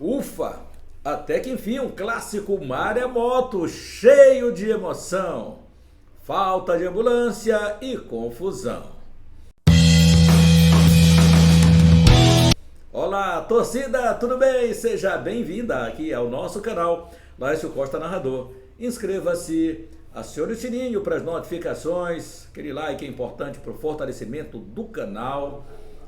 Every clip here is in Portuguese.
Ufa! Até que enfim, um clássico maremoto cheio de emoção, falta de ambulância e confusão. Olá, torcida, tudo bem? Seja bem-vinda aqui ao nosso canal Laércio Costa Narrador. Inscreva-se, acione o sininho para as notificações, aquele like é importante para o fortalecimento do canal,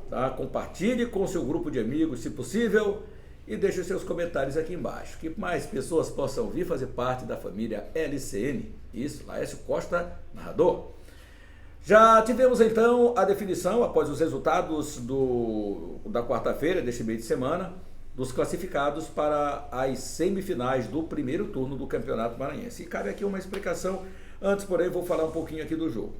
tá? Compartilhe com seu grupo de amigos, se possível, e deixe os seus comentários aqui embaixo, que mais pessoas possam vir fazer parte da família LCN. Isso, Laércio Costa Narrador. Já tivemos então a definição, após os resultados da quarta-feira deste meio de semana, dos classificados para as semifinais do primeiro turno do Campeonato Maranhense. E cabe aqui uma explicação, antes porém vou falar um pouquinho aqui do jogo.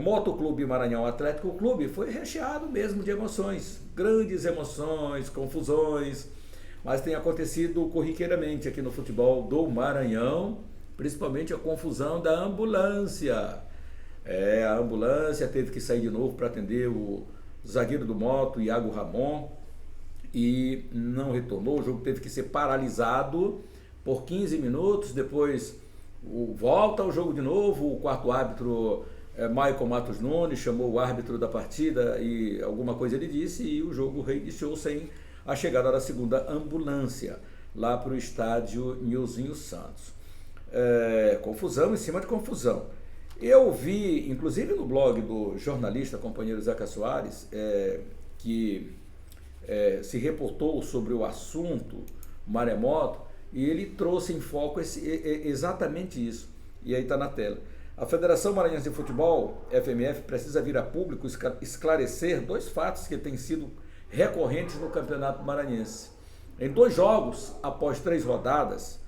Motoclube Maranhão Atlético Clube foi recheado mesmo de emoções, grandes emoções, confusões, mas tem acontecido corriqueiramente aqui no futebol do Maranhão, principalmente a confusão da ambulância. A ambulância teve que sair de novo para atender o zagueiro do Moto, Iago Ramon, e não retornou. O jogo teve que ser paralisado por 15 minutos, depois volta ao jogo de novo. O quarto árbitro, Michael Matos Nunes, chamou o árbitro da partida e alguma coisa ele disse, e o jogo reiniciou sem a chegada da segunda ambulância lá para o estádio Nilzinho Santos. Confusão em cima de confusão. Eu vi, inclusive no blog do jornalista companheiro Zeca Soares, que se reportou sobre o assunto maremoto, e ele trouxe em foco exatamente isso. E aí está na tela. A Federação Maranhense de Futebol, FMF, precisa vir a público esclarecer dois fatos que têm sido recorrentes no Campeonato Maranhense. Em 2 jogos, após 3 rodadas,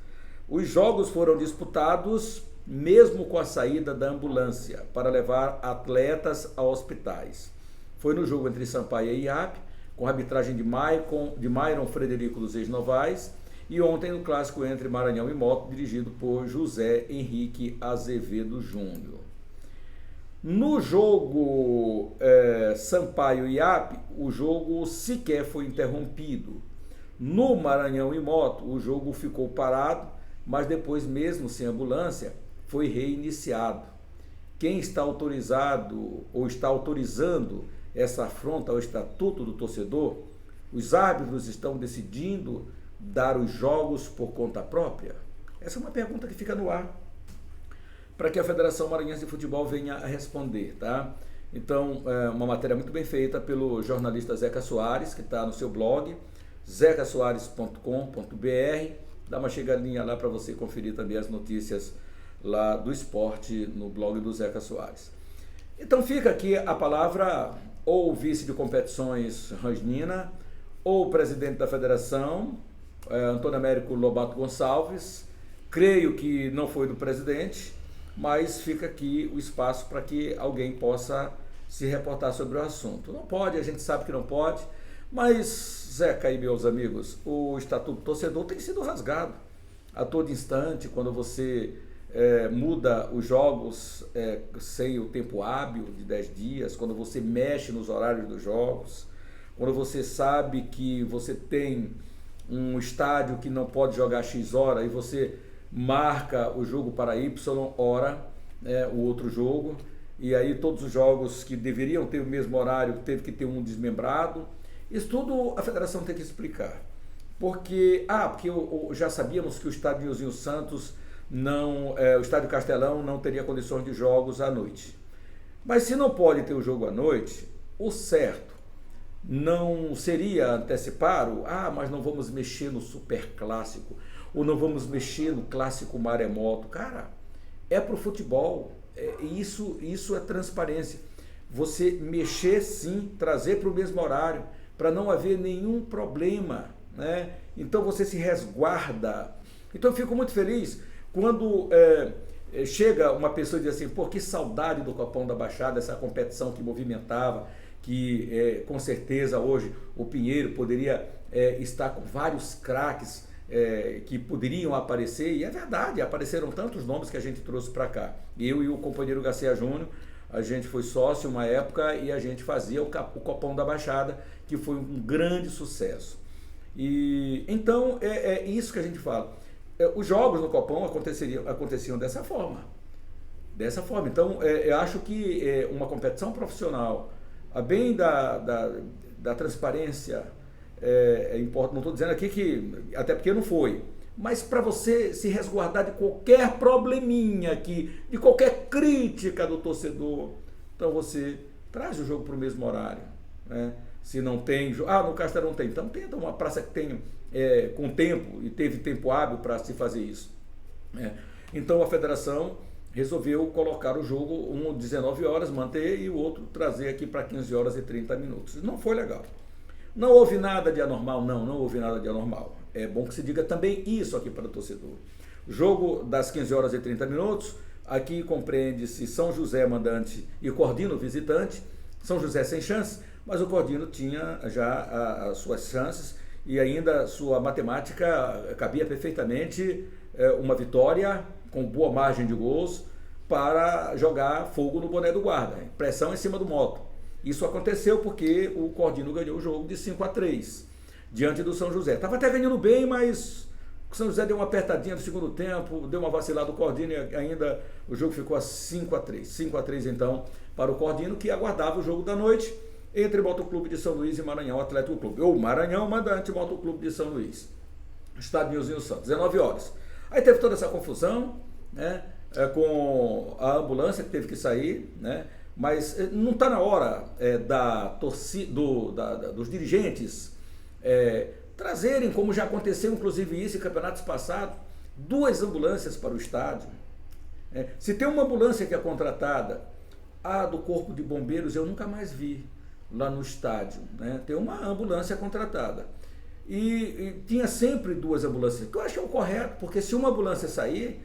os jogos foram disputados mesmo com a saída da ambulância para levar atletas a hospitais. Foi no jogo entre Sampaio e IAP, com a arbitragem de Myron Frederico dos Ex-Novaes, e ontem no clássico entre Maranhão e Moto, dirigido por José Henrique Azevedo Júnior. No jogo Sampaio e IAP, o jogo sequer foi interrompido. No Maranhão e Moto, o jogo ficou parado, mas depois, mesmo sem ambulância, foi reiniciado. Quem está autorizado ou está autorizando essa afronta ao estatuto do torcedor? Os árbitros estão decidindo dar os jogos por conta própria? Essa é uma pergunta que fica no ar, para que a Federação Maranhense de Futebol venha a responder, tá? Então, uma matéria muito bem feita pelo jornalista Zeca Soares, que está no seu blog, zecasoares.com.br. Dá uma chegadinha lá para você conferir também as notícias lá do esporte no blog do Zeca Soares. Então fica aqui a palavra ou o vice de competições Rangnina, ou o presidente da federação, Antônio Américo Lobato Gonçalves. Creio que não foi do presidente, mas fica aqui o espaço para que alguém possa se reportar sobre o assunto. Não pode, a gente sabe que não pode, mas, Zeca e meus amigos, o Estatuto do Torcedor tem sido rasgado a todo instante, quando você muda os jogos sem o tempo hábil de 10 dias, quando você mexe nos horários dos jogos, quando você sabe que você tem um estádio que não pode jogar X hora e você marca o jogo para Y hora, o outro jogo, e aí todos os jogos que deveriam ter o mesmo horário teve que ter um desmembrado. Isso tudo a federação tem que explicar. Porque já sabíamos que o estádio Nilzinho Santos o estádio Castelão não teria condições de jogos à noite. Mas se não pode ter o jogo à noite, o certo não seria antecipar mas não vamos mexer no super clássico, ou não vamos mexer no clássico maremoto. Cara, é pro futebol, isso é transparência. Você mexer sim, trazer para o mesmo horário, para não haver nenhum problema, né? Então você se resguarda. Então eu fico muito feliz quando chega uma pessoa e diz assim, pô, que saudade do Copão da Baixada, essa competição que movimentava, que com certeza hoje o Pinheiro poderia estar com vários craques que poderiam aparecer, e é verdade, apareceram tantos nomes que a gente trouxe para cá. Eu e o companheiro Garcia Júnior, a gente foi sócio uma época e a gente fazia o Copão da Baixada, que foi um grande sucesso. E então é isso que a gente fala. Os jogos no Copom aconteciam dessa forma. Dessa forma. Então, eu acho que uma competição profissional, a bem da transparência, importa. Não estou dizendo aqui que, até porque não foi, mas para você se resguardar de qualquer probleminha aqui, de qualquer crítica do torcedor, então você traz o jogo para o mesmo horário, né? Se não tem, no Castelão tem, então tenta uma praça que tenha com tempo, e teve tempo hábil para se fazer isso, né? Então a federação resolveu colocar o jogo 19 horas, manter, e o outro trazer aqui para 15 horas e 30 minutos. Não foi legal. Não houve nada de anormal, não houve nada de anormal. É bom que se diga também isso aqui para o torcedor. O jogo das 15 horas e 30 minutos, aqui compreende-se São José mandante e Cordino visitante. São José sem chance, mas o Cordino tinha já as suas chances e ainda sua matemática cabia perfeitamente uma vitória com boa margem de gols para jogar fogo no boné do guarda, pressão em cima do Moto. Isso aconteceu porque o Cordino ganhou o jogo de 5-3 diante do São José. Estava até ganhando bem, mas o São José deu uma apertadinha no segundo tempo, deu uma vacilada do Cordino e ainda o jogo ficou a 5-3. 5-3 então para o Cordino, que aguardava o jogo da noite entre Motoclube de São Luís e Maranhão Atlético Clube. Ou Maranhão mandante Motoclube de São Luís. Estádio Nilzinho Santos, 19 horas. Aí teve toda essa confusão, né, com a ambulância que teve que sair, né, mas não está na hora da torcida, dos dirigentes trazerem, como já aconteceu inclusive isso em campeonatos passados, 2 ambulâncias para o estádio. Se tem uma ambulância que é contratada, a do Corpo de Bombeiros eu nunca mais vi lá no estádio, né? Tem uma ambulância contratada. E tinha sempre 2 ambulâncias, que eu acho que é o correto, porque se uma ambulância sair,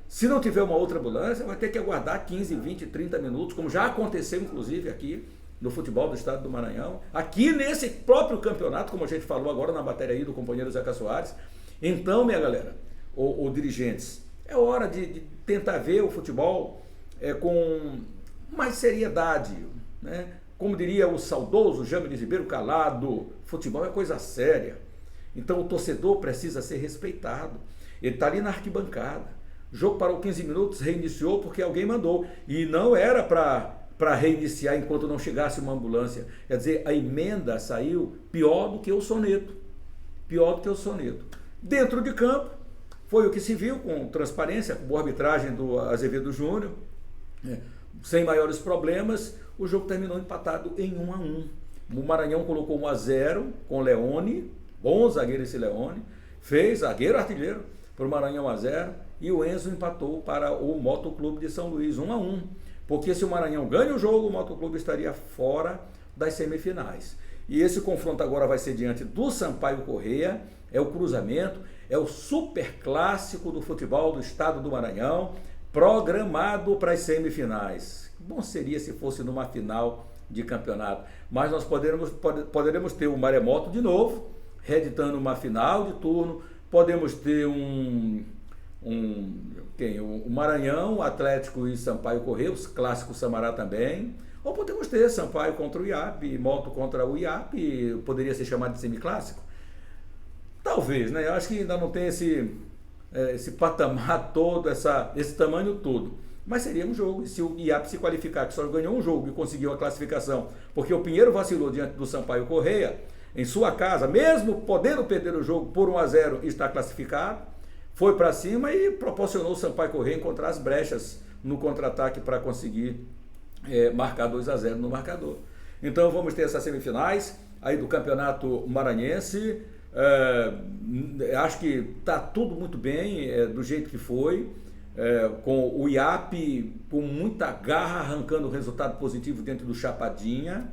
se não tiver uma outra ambulância, vai ter que aguardar 15, 20, 30 minutos, como já aconteceu inclusive aqui no futebol do estado do Maranhão, aqui nesse próprio campeonato, como a gente falou agora na matéria aí do companheiro Zeca Soares. Então, minha galera, ou dirigentes, é hora de tentar ver o futebol com mais seriedade, né? Como diria o saudoso James Ribeiro Calado, futebol é coisa séria. Então o torcedor precisa ser respeitado. Ele está ali na arquibancada. O jogo parou 15 minutos, reiniciou porque alguém mandou. E não era para reiniciar enquanto não chegasse uma ambulância. Quer dizer, a emenda saiu pior do que o soneto. Pior do que o soneto. Dentro de campo, foi o que se viu, com transparência, com boa arbitragem do Azevedo Júnior, sem maiores problemas. O jogo terminou empatado em 1-1. O Maranhão colocou 1-0 com Leone, bom zagueiro esse Leone, fez zagueiro artilheiro para o Maranhão 1-0, e o Enzo empatou para o Motoclube de São Luís 1-1, porque se o Maranhão ganha o jogo, o Motoclube estaria fora das semifinais. E esse confronto agora vai ser diante do Sampaio Corrêa, é o cruzamento, é o super clássico do futebol do estado do Maranhão, programado para as semifinais. Bom seria se fosse numa final de campeonato, mas nós poderemos ter o Maremoto de novo, reeditando uma final de turno, podemos ter o Maranhão, Atlético e Sampaio Corrêa, os clássicos Samará também, ou podemos ter Sampaio contra o IAP, Moto contra o IAP, poderia ser chamado de semiclássico. Talvez, né? Eu acho que ainda não tem esse patamar todo, esse tamanho todo. Mas seria um jogo, e se o IAP se qualificar, que só ganhou um jogo e conseguiu a classificação, porque o Pinheiro vacilou diante do Sampaio Corrêa, em sua casa, mesmo podendo perder o jogo por 1-0 e está classificado, foi para cima e proporcionou o Sampaio Corrêa encontrar as brechas no contra-ataque para conseguir marcar 2-0 no marcador. Então vamos ter essas semifinais aí do Campeonato Maranhense. Acho que está tudo muito bem, do jeito que foi, com o IAP com muita garra arrancando o resultado positivo dentro do Chapadinha,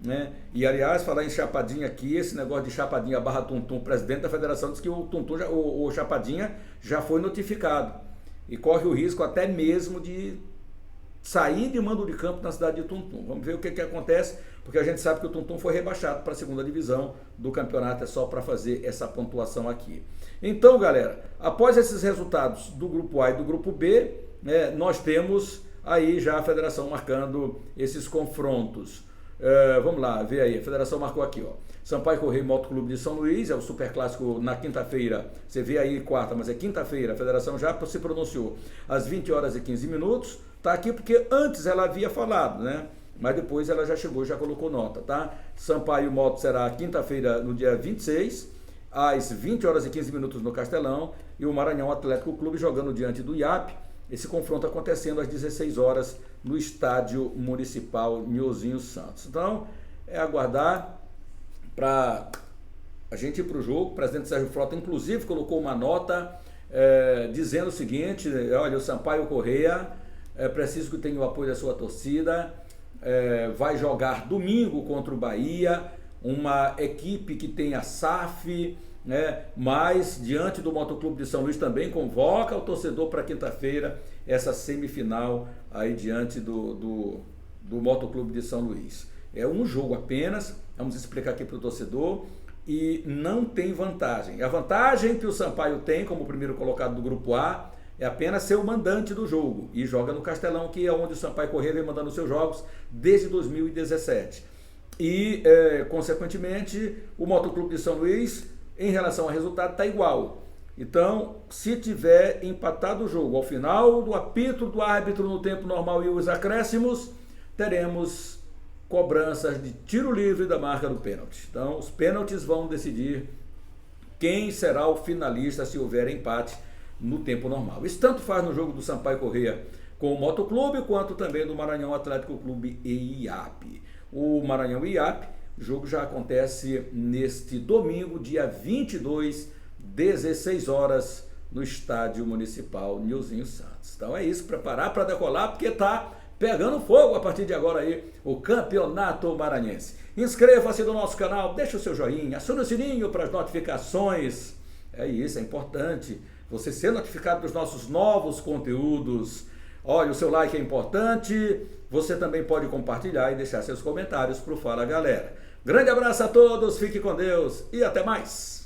né? E aliás, falar em Chapadinha aqui, esse negócio de Chapadinha barra Tuntum, o presidente da federação disse que o Tuntum, o Chapadinha já foi notificado e corre o risco até mesmo de sair de mando de campo na cidade de Tuntum. Vamos ver o que acontece, porque a gente sabe que o Tuntum foi rebaixado para a segunda divisão do campeonato, é só para fazer essa pontuação aqui. Então, galera, após esses resultados do grupo A e do grupo B, nós temos aí já a federação marcando esses confrontos. Vamos lá, vê aí, a federação marcou aqui, ó. Sampaio Corrêa e Moto Clube de São Luís, é o Superclássico na quinta-feira, você vê aí quarta, mas é quinta-feira, a federação já se pronunciou, às 20 horas e 15 minutos, tá aqui porque antes ela havia falado, né? Mas depois ela já chegou, já colocou nota, tá? Sampaio Moto será quinta-feira, no dia 26, às 20 horas e 15 minutos no Castelão, e o Maranhão Atlético Clube jogando diante do IAP, esse confronto acontecendo às 16 horas no Estádio Municipal Nhozinho Santos. Então, é aguardar para a gente ir para o jogo. O presidente Sérgio Frota, inclusive, colocou uma nota dizendo o seguinte: olha, o Sampaio Corrêa é preciso que tenha o apoio da sua torcida, vai jogar domingo contra o Bahia, uma equipe que tem a SAF, né? Mas diante do Motoclube de São Luís também convoca o torcedor para quinta-feira, essa semifinal aí diante do Motoclube de São Luís. É um jogo apenas, vamos explicar aqui para o torcedor, e não tem vantagem. A vantagem que o Sampaio tem como primeiro colocado do grupo A é apenas ser o mandante do jogo e joga no Castelão, que é onde o Sampaio Corrêa vem mandando seus jogos desde 2017. E, consequentemente, o Motoclube de São Luís, em relação ao resultado, está igual. Então, se tiver empatado o jogo ao final do apito do árbitro no tempo normal e os acréscimos, teremos cobranças de tiro livre da marca do pênalti. Então, os pênaltis vão decidir quem será o finalista se houver empate no tempo normal. Isso tanto faz no jogo do Sampaio Corrêa com o Motoclube, quanto também do Maranhão Atlético Clube e IAP. O Maranhão e IAP, o jogo já acontece neste domingo, dia 22, 16 horas, no Estádio Municipal Nhozinho Santos. Então é isso, preparar para decolar, porque está pegando fogo a partir de agora aí o Campeonato Maranhense. Inscreva-se no nosso canal, deixa o seu joinha, acione o sininho para as notificações. É isso, é importante você ser notificado dos nossos novos conteúdos. Olha, o seu like é importante, você também pode compartilhar e deixar seus comentários para o Fala Galera. Grande abraço a todos, fique com Deus e até mais!